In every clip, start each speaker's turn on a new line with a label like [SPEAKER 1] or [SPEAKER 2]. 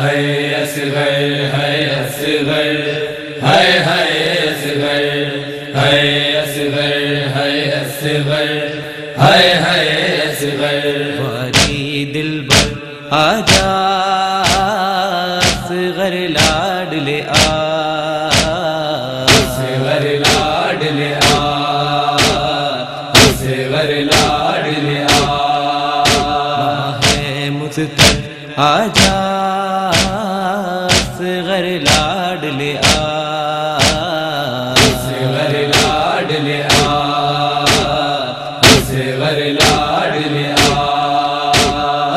[SPEAKER 1] ہے اصغر ہے اصغر ہے اصغر ہے اصغر ہے اصغر ہے اصغر
[SPEAKER 2] واری دلبر آجا اصغر لاڈلے آ
[SPEAKER 1] اصغر لاڈلے آ اصغر لاڈلے آ
[SPEAKER 2] ہے مستر آجا اصغر لاڈلے آ
[SPEAKER 1] اصغر لاڈلے آ اصغر لاڈلے آ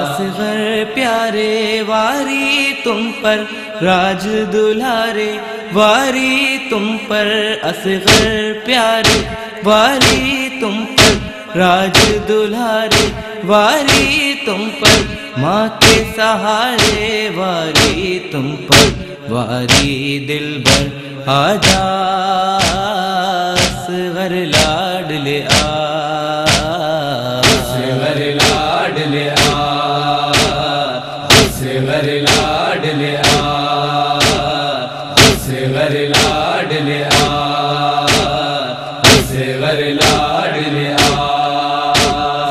[SPEAKER 2] اصغر پیارے واری تم پر راج دلہارے واری تم پر اصغر پیارے واری تم پر راج دلہارے واری تم پر ماں کے سہارے واری تم پر واری دلبر آجا اصغر لاڈلے آ
[SPEAKER 1] اصغر لاڈلے آ اصغر لاڈلے آ اصغر لاڈلے آ اصغر لاڈلے آ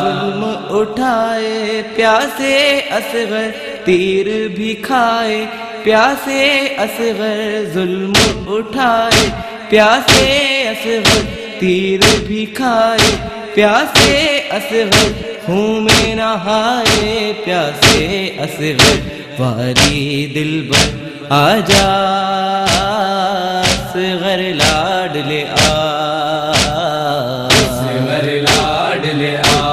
[SPEAKER 2] ظلم اٹھائے پیاسے اصغر تیر بھی کھائے پیاسے اصغر ظلم اٹھائے پیاسے اصغر تیر بھی کھائے پیاسے اصغر خون میں نہائے پیاسے اصغر واری دلبر آجا اصغر لاڈلے آ
[SPEAKER 1] اصغر لاڈلے آ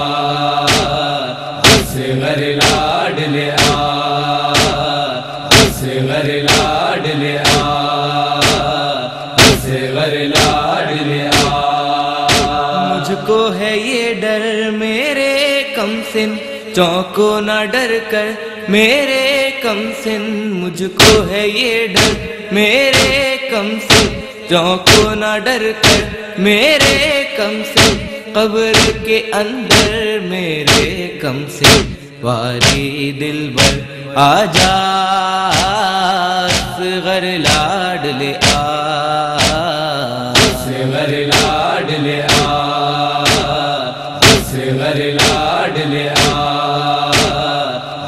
[SPEAKER 1] اصغر لاڈلے آ اصغر لاڈلے آ اصغر لاڈلے آ
[SPEAKER 2] مجھ کو ہے یہ ڈر میرے کم سن چونکو نہ ڈر کر میرے کم سن مجھ کو ہے یہ ڈر میرے کم سن چونکو نہ ڈر کر میرے کم سن قبر کے اندر میرے کم سن واری دلبر آجا اصغر لاڈلے آ
[SPEAKER 1] اصغر لاڈلے آ اصغر لاڈلے آ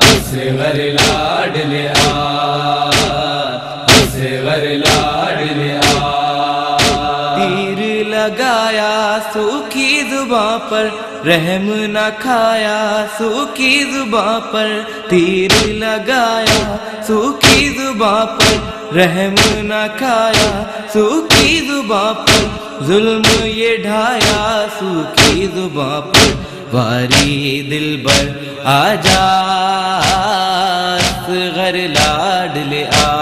[SPEAKER 1] اصغر لاڈلے آ اصغر لاڈلے آ
[SPEAKER 2] تیر لگایا سوکھی زباں پر رحم نہ کھایا سوکھی زباں پر تیر لگایا سوکھی زباں پر رحم نہ کھایا سوکھی زباں پر ظلم یہ ڈھایا سوکھی زباں پر واری دلبر آجا اصغر لاڈلے آ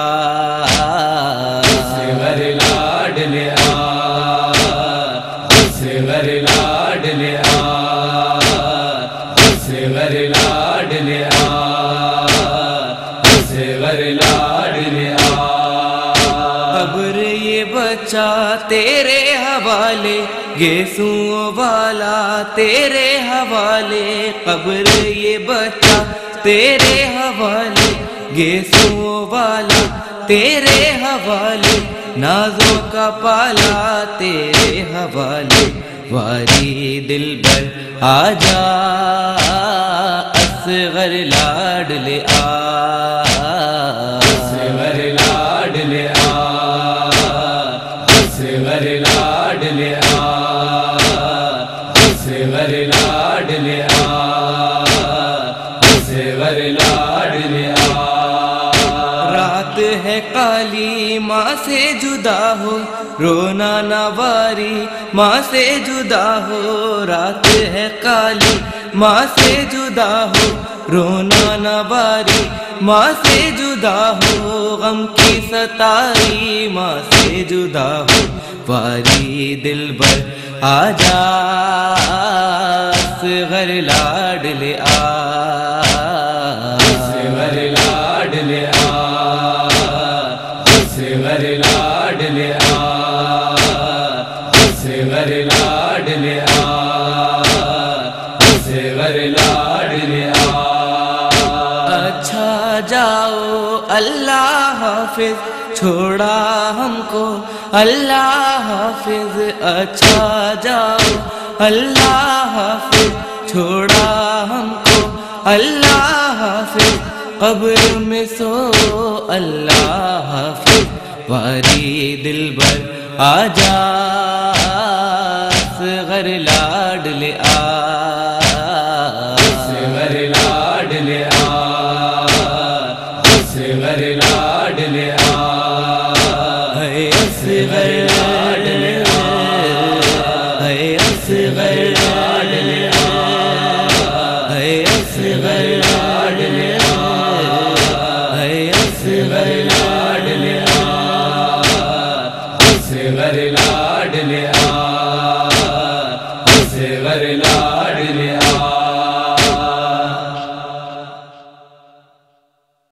[SPEAKER 1] اصغر لاڈلے آ اصغر لاڈلے آ اصغر لاڈلے آ اصغر لاڈلے آ
[SPEAKER 2] قبر یہ بچہ تیرے حوالے گیسوں والا تیرے حوالے قبر یہ بچہ تیرے حوالے گیسوں والا تیرے حوالے نازوں کا پالا تیرے حوالے واری دلبر آجا اصغر لاڈلے آ
[SPEAKER 1] اصغر لاڈلے آ اصغر لاڈلے آ اصغر لاڈلے آ اصغر لاڈلے آ
[SPEAKER 2] رات ہے کالی ماں سے جدا ہو رونا نہ واری ماں سے جدا ہو رات ہے کالی ماں سے جدا ہو رونا نہ واری ماں سے جدا ہو غم کی ستاری ماں سے جدا ہو واری دلبر آجا اصغر لاڈلے آ
[SPEAKER 1] اصغر لاڈلے آ اصغر لاڈلے آ اصغر لاڈلے آ اصغر لاڈلے آ
[SPEAKER 2] اچھا جا جاؤ اللہ حافظ چھوڑا ہم کو اللہ حافظ اچھا جاؤ اللہ حافظ چھوڑا ہم کو اللہ حافظ قبر میں سو اللہ حافظ واری دلبر آجا صغر لاڈلے
[SPEAKER 1] صغر لاڈلے صغر